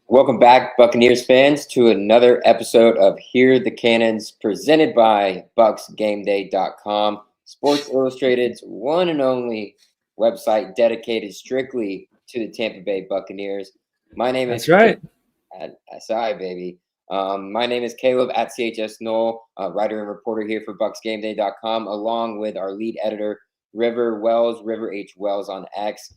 Welcome back, Buccaneers fans, to another episode of Hear the Cannons, presented by BucsGameday.com, Sports Illustrated's one and only website dedicated strictly to the Tampa Bay Buccaneers. My name is That's right. at SI, baby. My name is Caleb at CHS Knoll, writer and reporter here for BucsGameday.com, along with our lead editor, River H. Wells on X.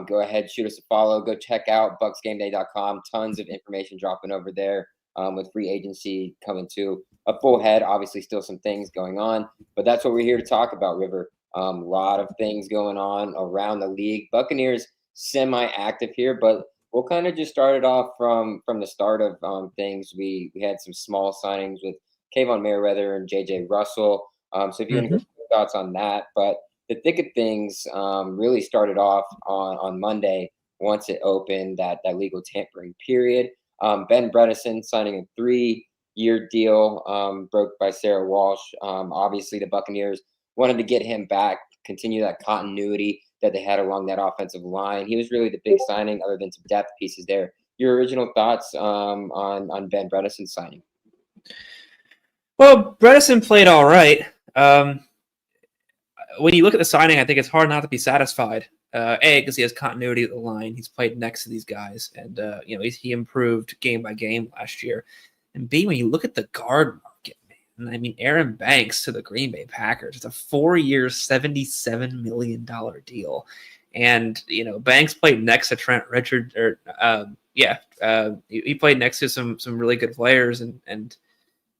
Go ahead, shoot us a follow. Go check out BucsGameday.com. Tons of information dropping over there with free agency coming to a full head. Obviously, still some things going on, but that's what we're here to talk about, River. A lot of things going on around the league. Buccaneers semi-active here, but we'll kind of just start it off from the start of things. We had some small signings with Kayvon Merriweather and J.J. Russell. So if you want to get your thoughts on that, but the thick of things really started off on Monday once it opened that legal tampering period. Ben Bredeson signing a 3-year deal broke by Sarah Walsh. Obviously, the Buccaneers wanted to get him back, continue that continuity that they had along that offensive line. He was really the big signing other than some depth pieces there. Your original thoughts on Ben Bredeson's signing? Well, Bredesen played all right. When you look at the signing, I think it's hard not to be satisfied. A, because he has continuity at the line. He's played next to these guys, and he improved game by game last year. And B, when you look at the guard market, man, I mean, Aaron Banks to the Green Bay Packers, it's a 4-year, $77 million deal. And, Banks played next to Trent Richard, he played next to some really good players, and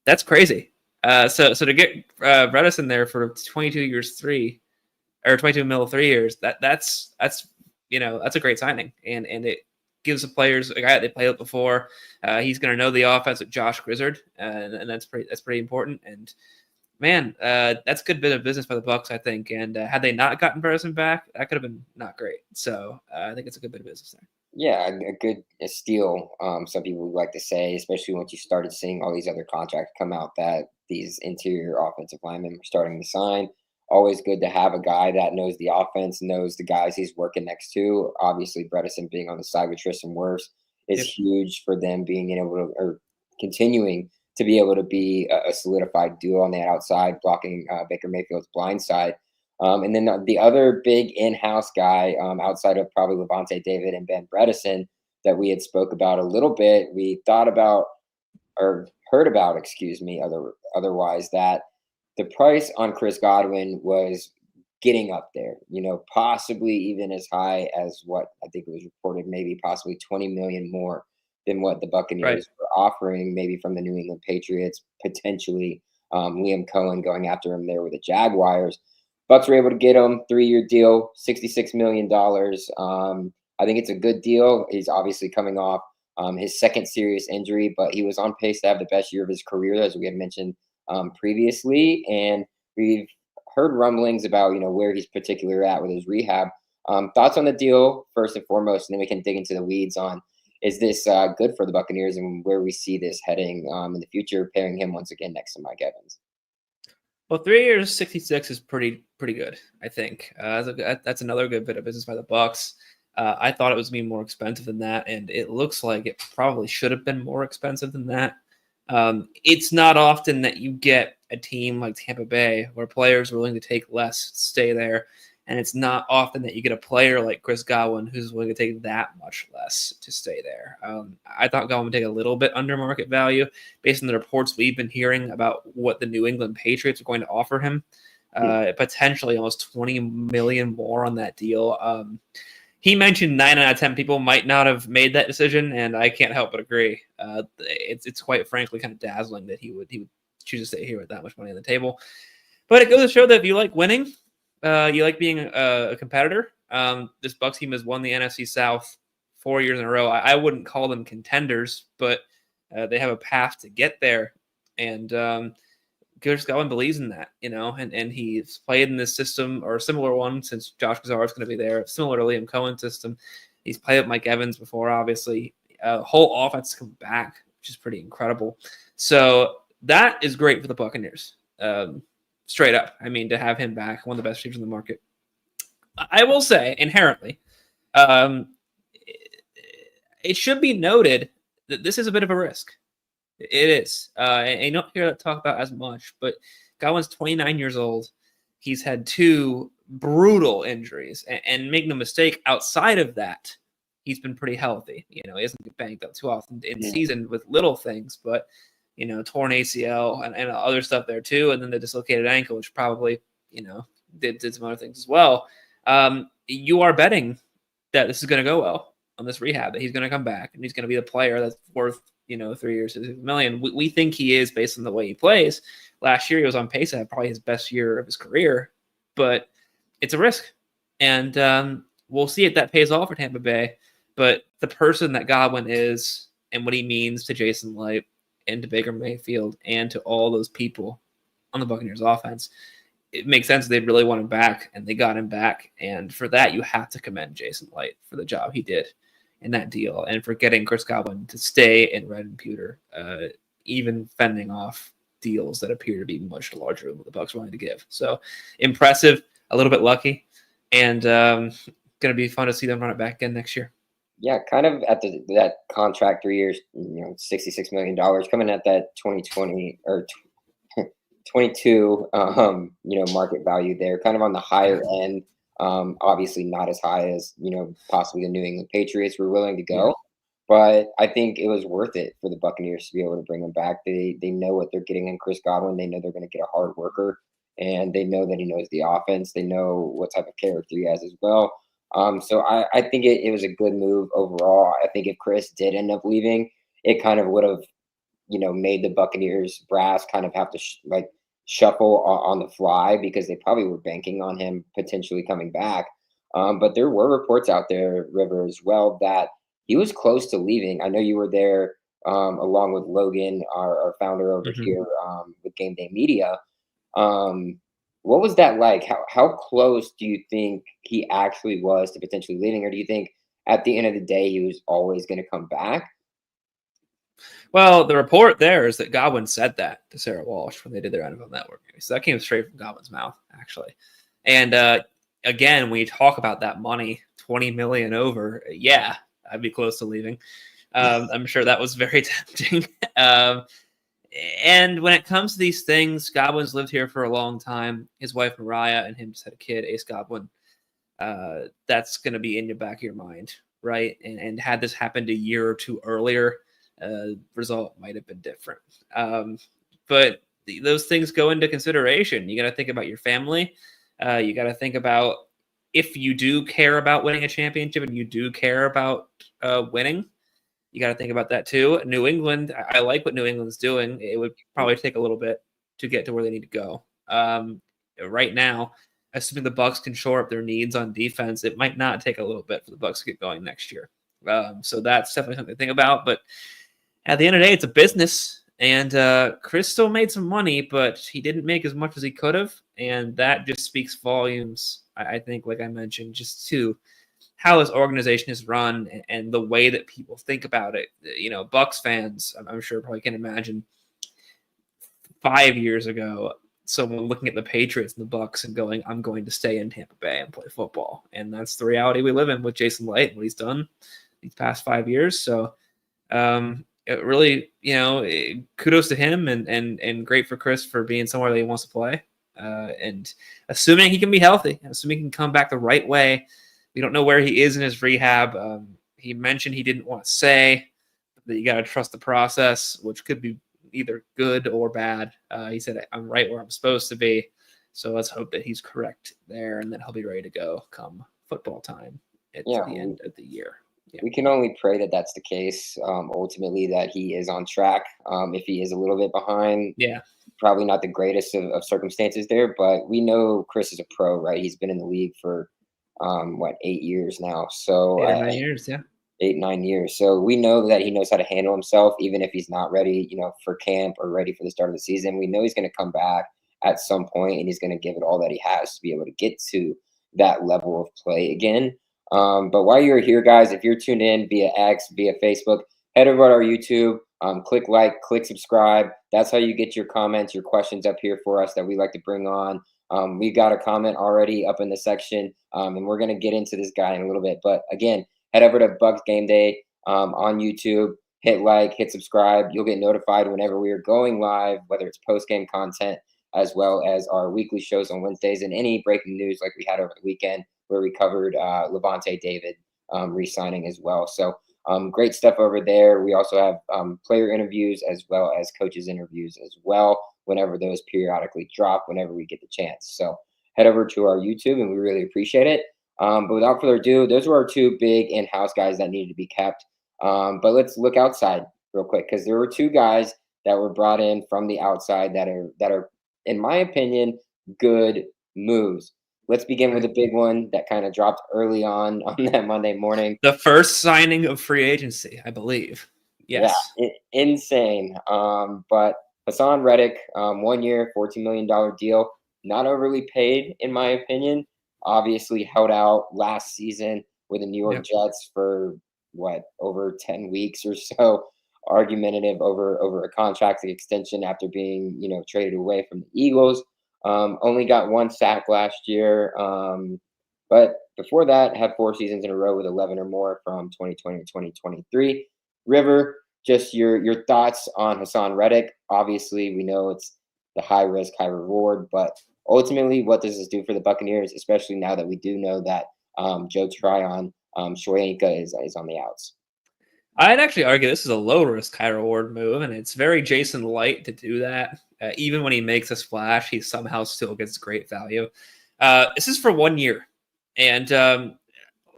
that's crazy. So to get Bredesen there for 22 years, 22 mil 3 years, that's a great signing, and it gives the players a guy that they played with before. He's going to know the offense with Josh Grizzard, and that's pretty important. And man, that's a good bit of business by the Bucs, I think. And had they not gotten Bredesen back, that could have been not great. So I think it's a good bit of business there. Yeah, a good steal. Some people would like to say, especially once you started seeing all these other contracts come out that these interior offensive linemen are starting to sign. Always good to have a guy that knows the offense, knows the guys he's working next to. Obviously, Bredesen being on the side with Tristan Wirfs is huge for them being able to, or continuing to be able to be a solidified duo on the outside, blocking Baker Mayfield's blind side. And then the other big in-house guy outside of probably Levante David and Ben Bredesen that we had spoke about a little bit, we thought about or heard about, otherwise, that the price on Chris Godwin was getting up there, possibly even as high as what I think it was reported, maybe possibly 20 million more than what the Buccaneers were offering, maybe from the New England Patriots, potentially Liam Cohen going after him there with the Jaguars. Bucs were able to get him 3-year deal, $66 million. I think it's a good deal. He's obviously coming off his second serious injury, but he was on pace to have the best year of his career, as we had mentioned previously. And we've heard rumblings about, where he's particularly at with his rehab. Thoughts on the deal, first and foremost, and then we can dig into the weeds on, is this good for the Buccaneers and where we see this heading in the future, pairing him once again next to Mike Evans? Well, 3 years, 66 is pretty good, I think. That's another good bit of business by the Bucs. I thought it was going to be more expensive than that, and it looks like it probably should have been more expensive than that. It's not often that you get a team like Tampa Bay where players are willing to take less to stay there, and it's not often that you get a player like Chris Godwin who's willing to take that much less to stay there. I thought Godwin would take a little bit under market value based on the reports we've been hearing about what the New England Patriots are going to offer him. Potentially almost 20 million more on that deal. He mentioned 9 out of 10 people might not have made that decision, and I can't help but agree. It's quite frankly kind of dazzling that he would choose to stay here with that much money on the table. But it goes to show that if you like winning, you like being a competitor. This Bucs team has won the NFC South 4 years in a row. I wouldn't call them contenders, but they have a path to get there. And Chris Godwin believes in that, and he's played in this system or a similar one since Josh Grizzard is going to be there, similar to Liam Cohen's system. He's played with Mike Evans before, obviously. Whole offense come back, which is pretty incredible. So that is great for the Buccaneers. Straight up. I mean, to have him back, one of the best receivers in the market. I will say, inherently, it should be noted this is a bit of a risk. It is. And you don't hear that talk about as much, but Godwin's 29 years old. He's had 2 brutal injuries. And make no mistake, outside of that, he's been pretty healthy. He doesn't get banged up too often in season with little things, but, torn ACL and other stuff there too. And then the dislocated ankle, which probably, did some other things as well. You are betting that this is going to go well on this rehab, that he's going to come back and he's going to be the player that's worth, 3 years, $6 million. We think he is based on the way he plays. Last year, he was on pace to have probably his best year of his career, but it's a risk. And we'll see if that pays off for Tampa Bay. But the person that Godwin is and what he means to Jason Light and to Baker Mayfield and to all those people on the Buccaneers offense, it makes sense they really want him back, and they got him back. And for that, you have to commend Jason Light for the job he did in that deal and for getting Chris Godwin to stay in red and pewter, even fending off deals that appear to be much larger than what the Bucs wanted to give. So impressive, a little bit lucky, and going to be fun to see them run it back again next year. Yeah, kind of at that contract 3 years, $66 million coming at that 2020 or 22, market value there, kind of on the higher end. Obviously not as high as, possibly the New England Patriots were willing to go. Yeah. But I think it was worth it for the Buccaneers to be able to bring him back. They know what they're getting in Chris Godwin. They know they're going to get a hard worker, and they know that he knows the offense. They know what type of character he has as well. So I think it was a good move overall. I think if Chris did end up leaving, it kind of would have, made the Buccaneers brass kind of have to shuffle on the fly, because they probably were banking on him potentially coming back. But there were reports out there, River, as well, that he was close to leaving. I know you were there along with Logan, our founder over here with Game Day Media. What was that like? How close do you think he actually was to potentially leaving? Or do you think at the end of the day, he was always going to come back? Well, the report there is that Godwin said that to Sarah Walsh when they did their NFL Network. So that came straight from Godwin's mouth, actually. And again, when you talk about that money, $20 million over, yeah, I'd be close to leaving. I'm sure that was very tempting. And when it comes to these things, Godwin's lived here for a long time. His wife, Mariah, and him just had a kid, Ace Godwin. That's going to be in the back of your mind, right? And had this happened a year or two earlier, result might have been different. But those things go into consideration. You got to think about your family. You got to think about if you do care about winning a championship and you do care about winning, you got to think about that too. New England, I like what New England's doing. It would probably take a little bit to get to where they need to go. Right now, assuming the Bucs can shore up their needs on defense, it might not take a little bit for the Bucs to get going next year. So that's definitely something to think about. But at the end of the day, it's a business. And Chris still made some money, but he didn't make as much as he could have. And that just speaks volumes, I think, like I mentioned, just to how this organization is run and the way that people think about it. Bucs fans, I'm sure probably can imagine 5 years ago, someone looking at the Patriots and the Bucs and going, I'm going to stay in Tampa Bay and play football. And that's the reality we live in with Jason Light and what he's done these past 5 years. So it really, kudos to him and great for Chris for being somewhere that he wants to play. And assuming he can be healthy, assuming he can come back the right way. We don't know where he is in his rehab. He mentioned he didn't want to say that you got to trust the process, which could be either good or bad. He said, I'm right where I'm supposed to be. So let's hope that he's correct there and that he'll be ready to go come football time at the end of the year. Yeah. We can only pray that that's the case. Ultimately, that he is on track. If he is a little bit behind, probably not the greatest of circumstances there. But we know Chris is a pro, right? He's been in the league for 8 years now. So 8 or 9 years, yeah. 8, 9 years. So we know that he knows how to handle himself, even if he's not ready, for camp or ready for the start of the season. We know he's going to come back at some point, and he's going to give it all that he has to be able to get to that level of play again. But while you're here, guys, if you're tuned in via X, via Facebook, head over to our YouTube, click like, click subscribe. That's how you get your comments, your questions up here for us that we like to bring on. We got a comment already up in the section, and we're going to get into this guy in a little bit. But again, head over to BucsGameday on YouTube. hit like, hit subscribe. You'll get notified whenever we are going live, whether it's post-game content as well as our weekly shows on Wednesdays and any breaking news like we had over the weekend where we covered Levante David re-signing as well. So great stuff over there. We also have player interviews as well as coaches interviews as well whenever those periodically drop, whenever we get the chance. So head over to our YouTube and we really appreciate it. But without further ado, those were our two big in-house guys that needed to be kept. But let's look outside real quick because there were two guys that were brought in from the outside that are, in my opinion, good moves. Let's begin with a big one that kind of dropped early on that Monday morning. The first signing of free agency, I believe. Yes. Yeah, insane. But Haason Reddick, 1 year, $14 million deal, not overly paid in my opinion. Obviously held out last season with the New York Jets for over 10 weeks or so, argumentative over a contract extension after being traded away from the Eagles. Only got 1 sack last year, but before that had 4 seasons in a row with 11 or more from 2020 to 2023. River, just your thoughts on Haason Reddick. Obviously, we know it's the high risk, high reward, but ultimately, what does this do for the Buccaneers, especially now that we do know that Joe Tryon, Shoyinka is on the outs? I'd actually argue this is a low risk, high reward move, and it's very Jason Light to do that. Even when he makes a splash, he somehow still gets great value. This is for 1 year. And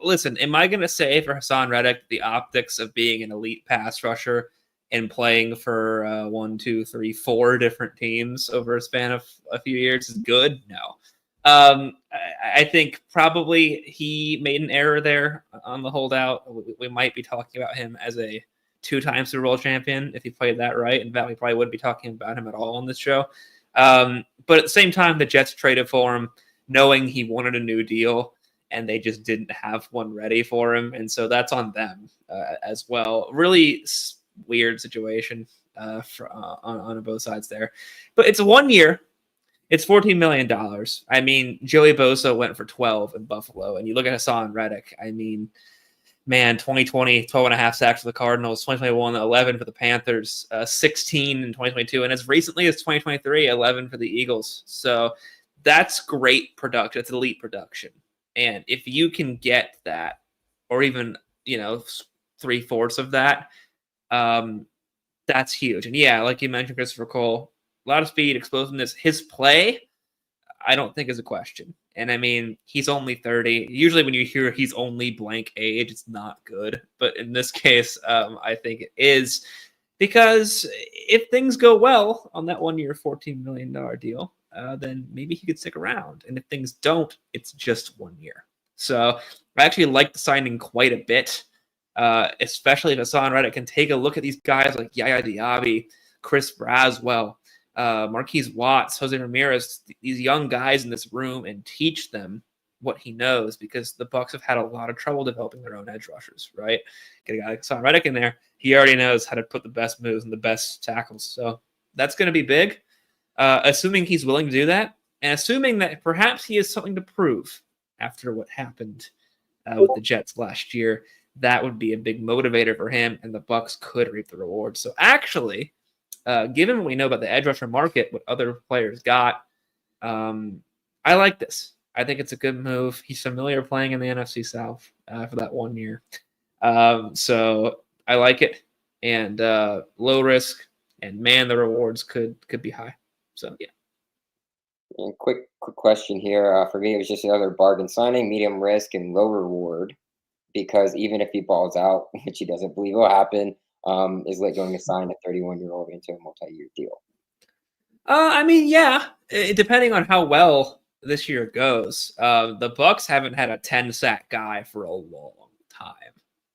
listen, am I going to say for Haason Reddick, the optics of being an elite pass rusher and playing for 1, 2, 3, 4 different teams over a span of a few years is good? No. I think probably he made an error there on the holdout. We might be talking about him as a 2-time Super Bowl champion if he played that right. In fact, we probably wouldn't be talking about him at all on this show. But at the same time, the Jets traded for him knowing he wanted a new deal, and they just didn't have one ready for him. And so that's on them as well. Really weird situation on both sides there. But it's 1 year. It's $14 million. I mean, Joey Bosa went for 12 in Buffalo. And you look at Haason Reddick. I mean, man, 2020, 12.5 sacks for the Cardinals, 2021, 11 for the Panthers, 16 in 2022. And as recently as 2023, 11 for the Eagles. So that's great production. It's elite production. And if you can get that, or even, 3/4 of that, that's huge. And yeah, like you mentioned, Christopher Cole, a lot of speed, explosiveness. His play, I don't think is a question. And I mean, he's only 30. Usually when you hear he's only blank age, it's not good. But in this case, I think it is, because if things go well on that 1 year, $14 million deal, then maybe he could stick around. And if things don't, it's just 1 year. So I actually like the signing quite a bit, especially if Haason Reddick can take a look at these guys like Yaya Diaby, Chris Braswell, Marquise Watts, Jose Ramirez, these young guys in this room, and teach them what he knows, because the Bucs have had a lot of trouble developing their own edge rushers, right? Get a guy like Haason Reddick in there. He already knows how to put the best moves and the best tackles. So that's going to be big, assuming he's willing to do that, and assuming that perhaps he has something to prove after what happened with the Jets last year. That would be a big motivator for him, and the Bucs could reap the reward. So actually, given what we know about the edge rusher market, what other players got, I like this. I think it's a good move. He's familiar playing in the NFC South for that 1 year. So I like it. And low risk, and man, the rewards could be high. So yeah. And quick question here. For me, it was just another bargain signing, medium risk and low reward, because even if he balls out, which he doesn't believe will happen, is Lit going to sign a 31-year-old into a multi-year deal? I mean, yeah, depending on how well this year goes. The Bucs haven't had a 10-sack guy for a long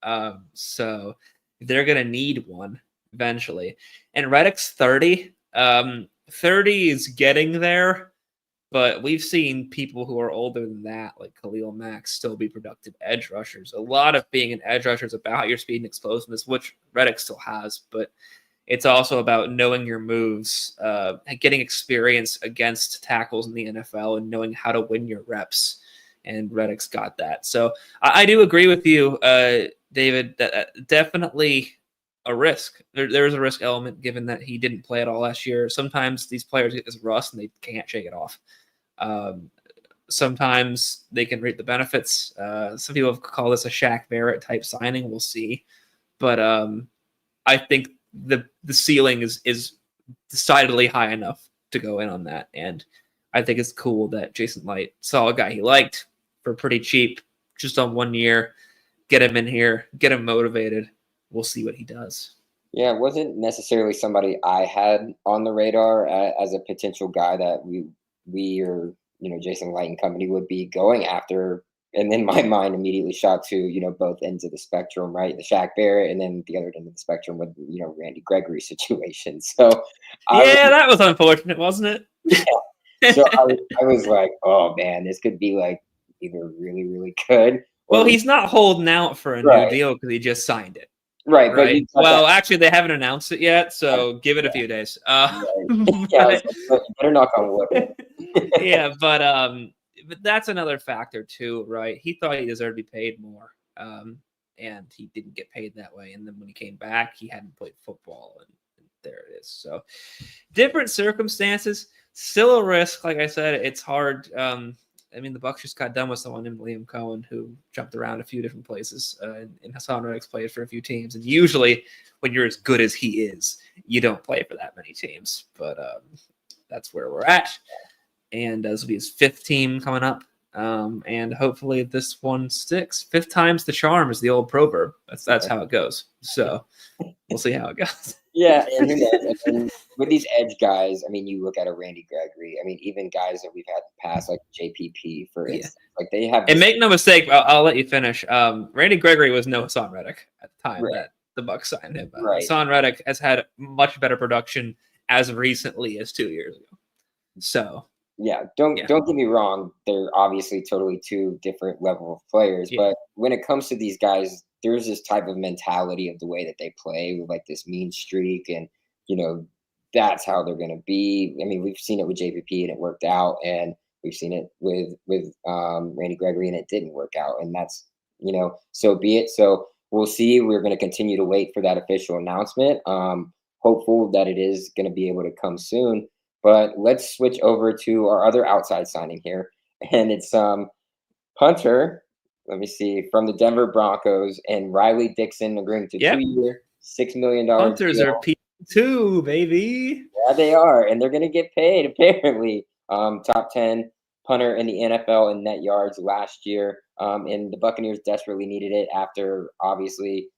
time. So they're going to need one eventually. And Reddick's 30. 30 is getting there, but we've seen people who are older than that, like Khalil Mack, still be productive edge rushers. A lot of being an edge rusher is about your speed and explosiveness, which Reddick still has, but it's also about knowing your moves, getting experience against tackles in the NFL, and knowing how to win your reps. And Reddick's got that. So I do agree with you, David, that definitely a risk. There is a risk element given that he didn't play at all last year. Sometimes these players get this rust and they can't shake it off. Sometimes they can reap the benefits. Some people have called this a Shaq Barrett type signing. We'll see. But I think the ceiling is decidedly high enough to go in on that. And I think it's cool that Jason Light saw a guy he liked for pretty cheap, just on 1 year, get him in here, get him motivated. We'll see what he does. Yeah, it wasn't necessarily somebody I had on the radar as a potential guy that we or Jason Light and company would be going after. And then my mind immediately shot to both ends of the spectrum, right? The Shaq Barrett, and then the other end of the spectrum with Randy Gregory situation. So that was unfortunate, wasn't it? Yeah. So I was like, oh man, this could be like either really really good. Well, he's not holding out for a new deal because he just signed it. Right. Well, actually, they haven't announced it yet, so give it a few days. Yeah, better knock on wood. Yeah, but that's another factor too, right? He thought he deserved to be paid more, and he didn't get paid that way. And then when he came back, he hadn't played football, and there it is. So, different circumstances, still a risk. Like I said, it's hard. I mean, the Bucs just got done with someone named Liam Cohen who jumped around a few different places, and Haason Reddick's played for a few teams. And usually, when you're as good as he is, you don't play for that many teams. But that's where we're at. And this will be his 5th team coming up. And hopefully this one sticks. 5th time's the charm is the old proverb. That's how it goes. So we'll see how it goes. Yeah, and with these edge guys, I mean, you look at a Randy Gregory. I mean, even guys that we've had in the past, like JPP, for instance, like they have. And make no mistake, I'll let you finish. Randy Gregory was no Haason Reddick at the time that the Bucs signed him. Haason Reddick has had much better production as recently as 2 years ago. So. Yeah, don't get me wrong. They're obviously totally two different level of players, but when it comes to these guys, there's this type of mentality of the way that they play, with like this mean streak, and that's how they're going to be. I mean, we've seen it with JPP and it worked out, and we've seen it with Randy Gregory and it didn't work out, and that's so be it. So we'll see. We're going to continue to wait for that official announcement. Hopeful that it is going to be able to come soon. But let's switch over to our other outside signing here, and it's punter. Let me see, from the Denver Broncos, and Riley Dixon agreeing to 2-year, $6 million. Punters deal. are P2, baby. Yeah, they are, and they're going to get paid apparently. Top 10 punter in the NFL in net yards last year, and the Buccaneers desperately needed it after obviously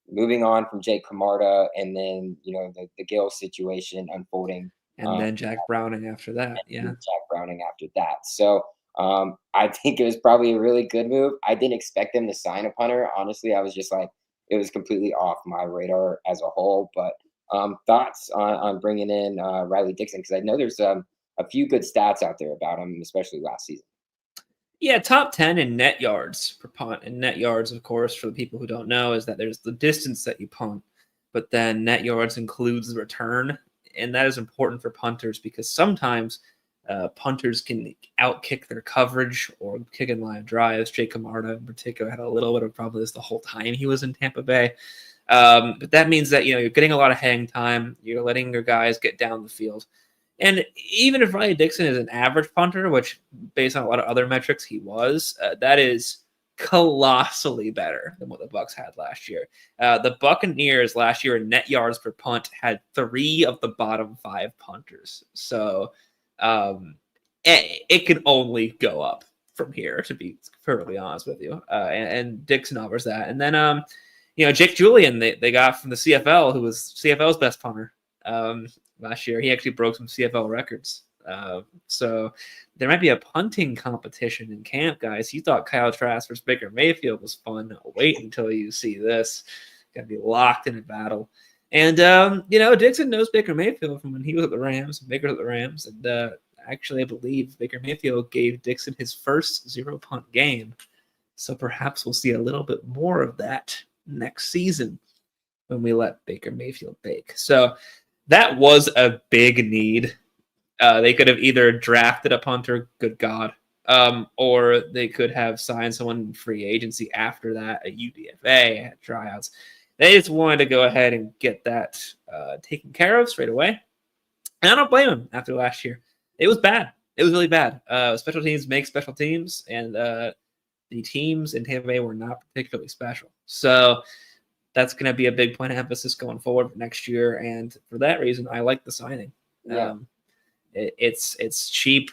moving on from Jake Camarda, and then the Gill situation unfolding. And then Jack Browning after that. Yeah. Jack Browning after that. So I think it was probably a really good move. I didn't expect them to sign a punter. Honestly, I was just like, it was completely off my radar as a whole. But thoughts on bringing in Riley Dixon? Because I know there's a few good stats out there about him, especially last season. Yeah, top 10 in net yards per punt. And net yards, of course, for the people who don't know, is that there's the distance that you punt, but then net yards includes the return. And that is important for punters because sometimes punters can outkick their coverage or kick in line drives. Jake Camarda in particular had a little bit of problem with this the whole time he was in Tampa Bay. But that means that you're getting a lot of hang time. You're letting your guys get down the field. And even if Riley Dixon is an average punter, which based on a lot of other metrics he was, that is colossally better than what the Bucs had last year. The Buccaneers last year in net yards per punt had 3 of the bottom 5 punters. So it can only go up from here, to be perfectly honest with you. And Dixon offers that. And then, Jake Julian, they got from the CFL, who was CFL's best punter last year. He actually broke some CFL records. So there might be a punting competition in camp, guys. You thought Kyle Trask versus Baker Mayfield was fun. Wait until you see this. Got to be locked in a battle. And, Dixon knows Baker Mayfield from when he was at the Rams, Baker at the Rams. And actually, I believe Baker Mayfield gave Dixon his first 0-punt game. So perhaps we'll see a little bit more of that next season when we let Baker Mayfield bake. So that was a big need. They could have either drafted a punter, good God, or they could have signed someone in free agency after that at UDFA, at tryouts. They just wanted to go ahead and get that taken care of straight away. And I don't blame them after last year. It was bad. It was really bad. Special teams make special teams, and the teams in Tampa Bay were not particularly special. So that's going to be a big point of emphasis going forward for next year. And for that reason, I like the signing. Yeah. It's cheap.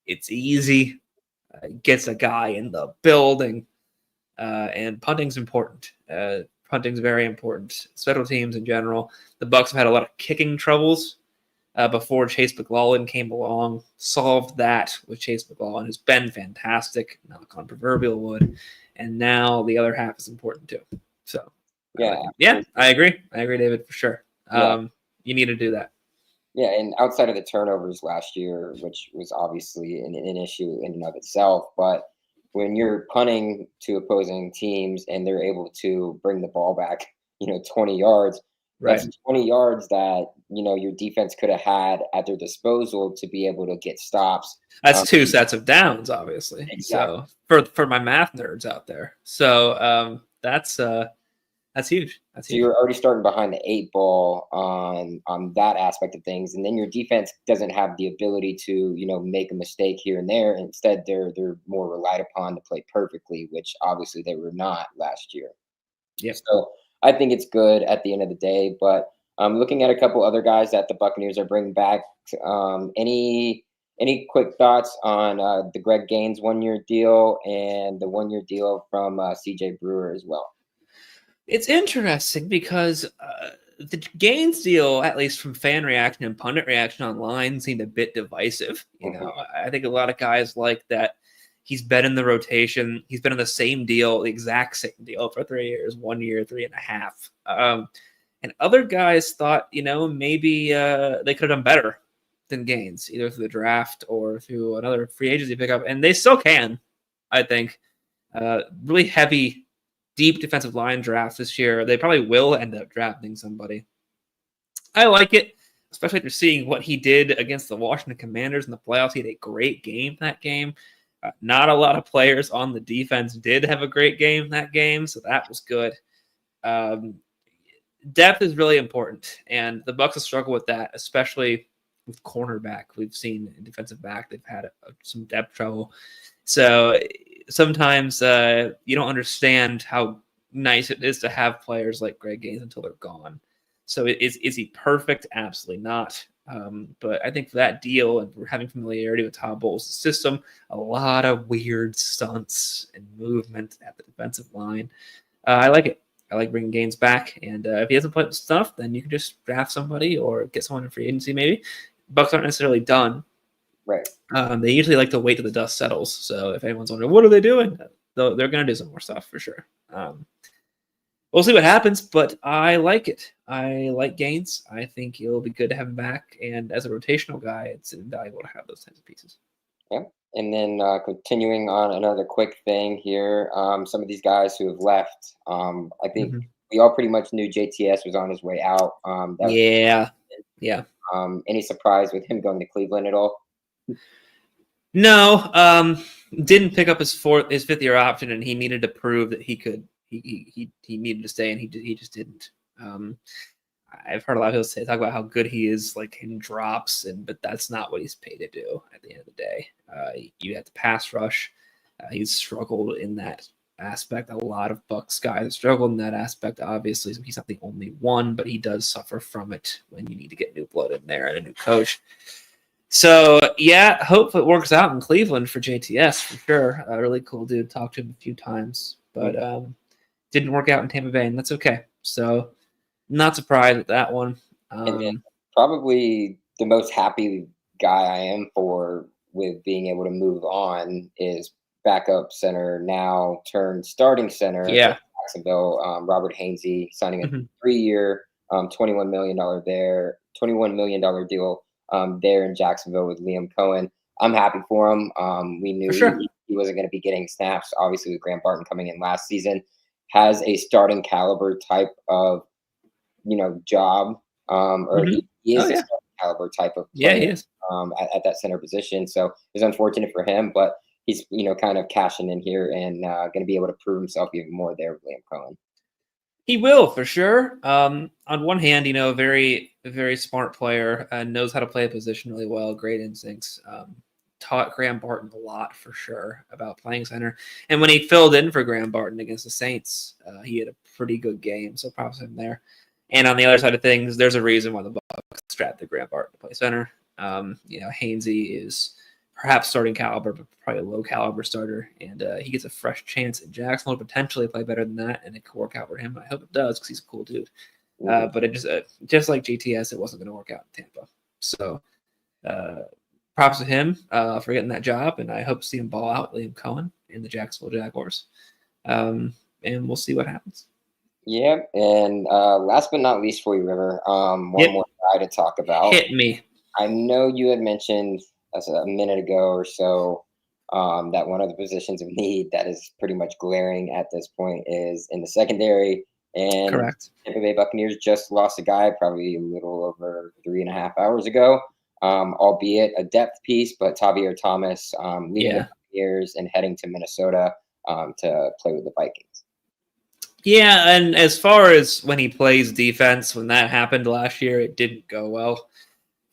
It's easy. Gets a guy in the building. And punting's important. Punting's very important. Special teams in general. The Bucs have had a lot of kicking troubles before Chase McLaughlin came along. Solved that with Chase McLaughlin, who's been fantastic, knock on proverbial wood. And now the other half is important too. So I agree. I agree, David, for sure. You need to do that. Yeah, and outside of the turnovers last year, which was obviously an issue in and of itself, but when you're punting to opposing teams and they're able to bring the ball back, 20 yards, that's 20 yards that, your defense could have had at their disposal to be able to get stops. That's 2 sets of downs, obviously. Exactly. So for my math nerds out there. So that's huge. That's huge. You're already starting behind the 8 ball on that aspect of things, and then your defense doesn't have the ability to make a mistake here and there. Instead, they're more relied upon to play perfectly, which obviously they were not last year. Yeah. So I think it's good at the end of the day. But looking at a couple other guys that the Buccaneers are bringing back, any quick thoughts on the Greg Gaines 1-year deal and the 1-year deal from CJ Brewer as well? It's interesting because the Gaines deal, at least from fan reaction and pundit reaction online, seemed a bit divisive. I think a lot of guys like that he's been in the rotation. He's been in the same deal, the exact same deal for 3 years, 1 year, 3.5. And other guys thought, maybe they could have done better than Gaines, either through the draft or through another free agency pickup. And they still can, I think. Really heavy, deep defensive line draft this year. They probably will end up drafting somebody. I like it, especially after seeing what he did against the Washington Commanders in the playoffs. He had a great game that game. Not a lot of players on the defense did have a great game that game, so that was good. Depth is really important, and the Bucs have struggled with that, especially with cornerback. We've seen in defensive back they've had some depth trouble. So sometimes you don't understand how nice it is to have players like Greg Gaines until they're gone. So is he perfect? Absolutely not. But I think for that deal and for having familiarity with Todd Bowles' system, a lot of weird stunts and movement at the defensive line. I like it. I like bringing Gaines back. And if he doesn't play with stuff, then you can just draft somebody or get someone in free agency maybe. Bucs aren't necessarily done. Right. They usually like to wait till the dust settles. So if anyone's wondering, what are they doing? They're going to do some more stuff for sure. We'll see what happens, but I like it. I like Gaines. I think it'll be good to have him back. And as a rotational guy, it's invaluable to have those types of pieces. Yeah. And then continuing on another quick thing here, some of these guys who have left, I think we all pretty much knew JTS was on his way out. Yeah. Any surprise with him going to Cleveland at all? No. Didn't pick up his 5th-year option, and he needed to prove that he could. He needed to stay, and he just didn't. I've heard a lot of people talk about how good he is, like in drops, but that's not what he's paid to do. At the end of the day, you have to pass rush. He's struggled in that aspect. A lot of Bucs guys have struggled in that aspect. Obviously, he's not the only one, but he does suffer from it when you need to get new blood in there and a new coach. So, yeah, hope it works out in Cleveland for JTS for sure. A really cool dude. Talked to him a few times, but didn't work out in Tampa Bay, and that's okay. So, not surprised at that one. And then probably the most happy guy I am with being able to move on is backup center now turned starting center. Yeah. Jacksonville, Robert Hainsey signing a 3-year, $21 million deal there in Jacksonville with Liam Cohen. I'm happy for him. We knew he wasn't going to be getting snaps. Obviously, with Grant Barton coming in last season, has a starting caliber type of job, or he is a starting caliber type of player, he is at that center position. So it's unfortunate for him, but he's kind of cashing in here and going to be able to prove himself even more there with Liam Cohen. He will for sure. On one hand, a very smart player, knows how to play a position really well, great instincts. Taught Graham Barton a lot for sure about playing center. And when he filled in for Graham Barton against the Saints, he had a pretty good game. So props to him there. And on the other side of things, there's a reason why the Bucs drafted Graham Barton to play center. Hainsey is perhaps starting caliber, but probably a low caliber starter. And he gets a fresh chance in Jacksonville to potentially play better than that, and it could work out for him. I hope it does because he's a cool dude. But it just like GTS, it wasn't going to work out in Tampa. So props to him for getting that job, and I hope to see him ball out Liam Cohen in the Jacksonville Jaguars. And we'll see what happens. Yeah, and last but not least for you, River, one more guy to talk about. Hit me. I know you had mentioned a minute ago or so that one of the positions of need that is pretty much glaring at this point is in the secondary. And Correct. Tampa Bay Buccaneers just lost a guy probably a little over 3.5 hours ago, albeit a depth piece, but Tavierre Thomas leaving the Buccaneers and heading to Minnesota to play with the Vikings. Yeah, and as far as when he plays defense, when that happened last year, it didn't go well.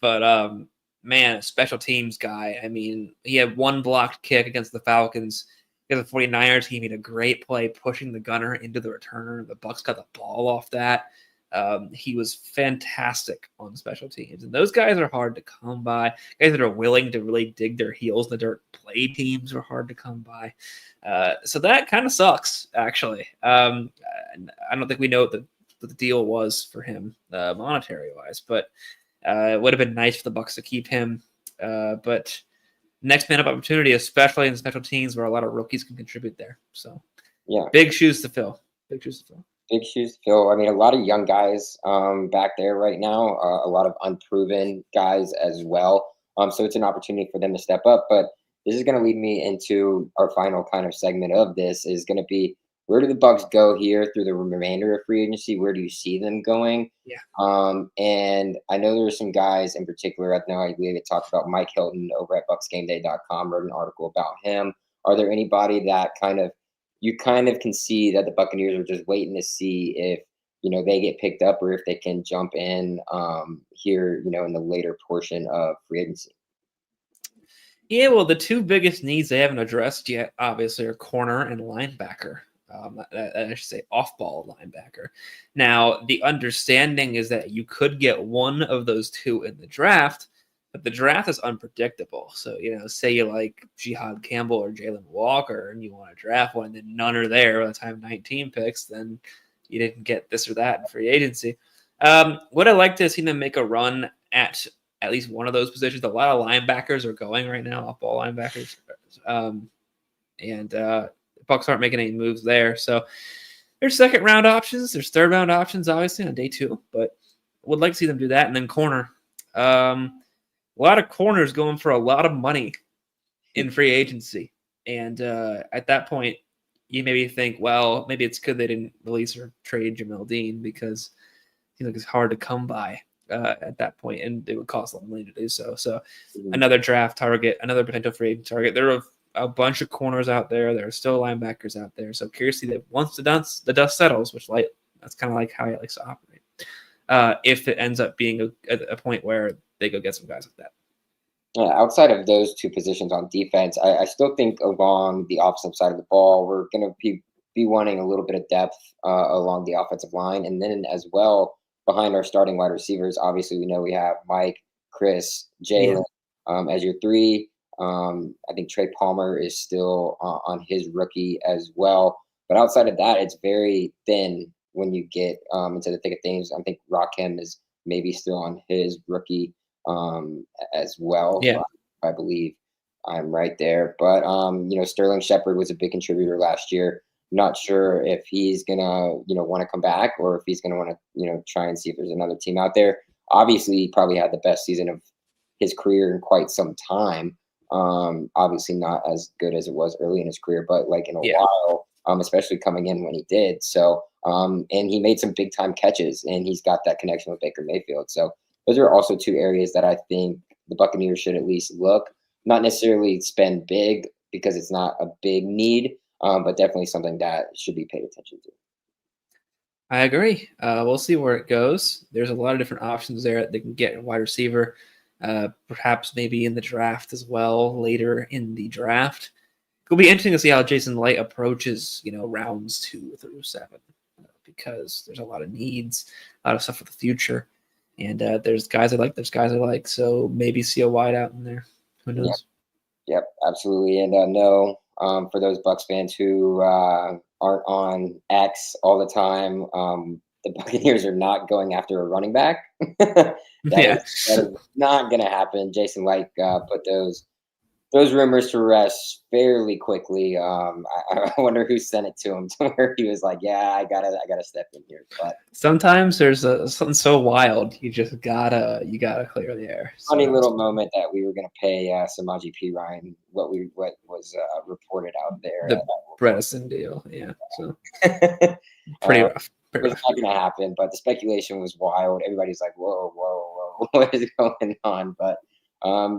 But man, a special teams guy. I mean, he had one blocked kick against the Falcons. Against the 49ers, he made a great play pushing the gunner into the returner. The Bucs got the ball off that. He was fantastic on special teams. And those guys are hard to come by. Guys that are willing to really dig their heels in the dirt. Play teams are hard to come by. So that kind of sucks, actually. I don't think we know what the deal was for him monetary-wise, but it would have been nice for the Bucs to keep him. But next man up opportunity, especially in special teams where a lot of rookies can contribute there. So yeah, big shoes to fill. Big shoes to fill. Big shoes to fill. I mean, a lot of young guys back there right now, a lot of unproven guys as well. So it's an opportunity for them to step up. But this is going to lead me into our final kind of segment of this is going to be, where do the Bucs go here through the remainder of free agency? Where do you see them going? Yeah. And I know there are some guys in particular. I know I believe they talked about Mike Hilton over at BucsGameday.com, wrote an article about him. Are there anybody that you kind of can see that the Buccaneers are just waiting to see if they get picked up or if they can jump in here in the later portion of free agency? Yeah, well, the two biggest needs they haven't addressed yet, obviously, are corner and linebacker. I should say off-ball linebacker. Now, the understanding is that you could get one of those two in the draft, but the draft is unpredictable. So, say you like Jihad Campbell or Jalen Walker and you want to draft one and then none are there by the time 19 picks, then you didn't get this or that in free agency. Would I like to see them make a run at least one of those positions? A lot of linebackers are going right now, off-ball linebackers. Bucs aren't making any moves there. So there's second-round options. There's third-round options, obviously, on day 2. But would like to see them do that. And then corner. A lot of corners going for a lot of money in free agency. And at that point, you maybe think, well, maybe it's good they didn't release or trade Jamel Dean because it's hard to come by at that point, and it would cost a lot of money to do so. So another draft target, another potential free agent target. There are a bunch of corners out there. There are still linebackers out there. So curious to see that once the dust settles, that's kind of like how he likes to operate. If it ends up being a point where they go get some guys like that. Yeah, outside of those two positions on defense, I still think along the offensive side of the ball, we're going to be wanting a little bit of depth along the offensive line. And then as well, behind our starting wide receivers, obviously we know we have Mike, Chris, Jalen as your 3. I think Trey Palmer is still on his rookie as well. But outside of that, it's very thin when you get into the thick of things. I think Rakim is maybe still on his rookie as well. Yeah. I believe I'm right there. But, Sterling Shepard was a big contributor last year. Not sure if he's going to, want to come back or if he's going to want to, try and see if there's another team out there. Obviously, he probably had the best season of his career in quite some time. Obviously not as good as it was early in his career, but like in a while, especially coming in when he did. So, and he made some big time catches and he's got that connection with Baker Mayfield. So those are also two areas that I think the Buccaneers should at least look, not necessarily spend big because it's not a big need, but definitely something that should be paid attention to. I agree. We'll see where it goes. There's a lot of different options there that they can get in wide receiver, perhaps maybe in the draft as well, later in the draft. It'll be interesting to see how Jason Light approaches, rounds 2 through 7, because there's a lot of needs, a lot of stuff for the future. And there's guys I like, so maybe see a wide out in there. Who knows? Yep, absolutely. And no, for those Bucs fans who aren't on X all the time, the Buccaneers are not going after a running back. that is not going to happen. Jason Light put those rumors to rest fairly quickly. I wonder who sent it to him to where he was like, "Yeah, I gotta step in here." But sometimes there's something so wild, you gotta clear the air. Funny little moment that we were gonna pay Samaje Perine what was reported out there. The Bredesen deal, yeah. So pretty rough. It was not gonna happen, but the speculation was wild. Everybody's like, "Whoa, whoa, whoa, what is going on?" But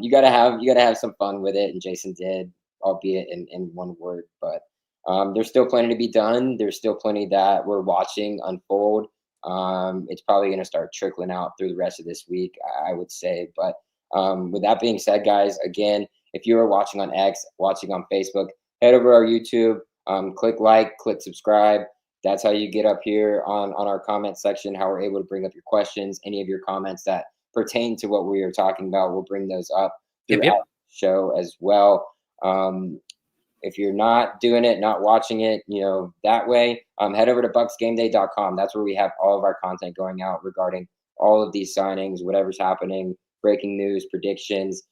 you gotta have some fun with it, and Jason did, albeit in one word. But there's still plenty to be done. There's still plenty that we're watching unfold. It's probably gonna start trickling out through the rest of this week, I would say. But with that being said, guys, again, if you are watching on X, watching on Facebook, head over to our YouTube, click like, click subscribe. That's how you get up here on our comment section, how we're able to bring up your questions, any of your comments that pertain to what we are talking about. We'll bring those up throughout the show as well. If you're not doing it, not watching it, that way, head over to BucsGameday.com. That's where we have all of our content going out regarding all of these signings, whatever's happening, breaking news, predictions,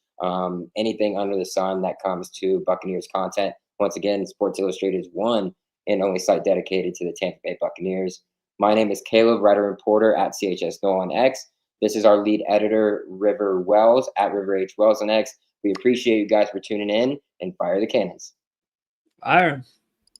anything under the sun that comes to Buccaneers content. Once again, Sports Illustrated is one and only site dedicated to the Tampa Bay Buccaneers. My name is Caleb, writer and reporter at CHS Noel on X. This is our lead editor, River Wells, at River H Wells on X. We appreciate you guys for tuning in, and fire the cannons. Fire.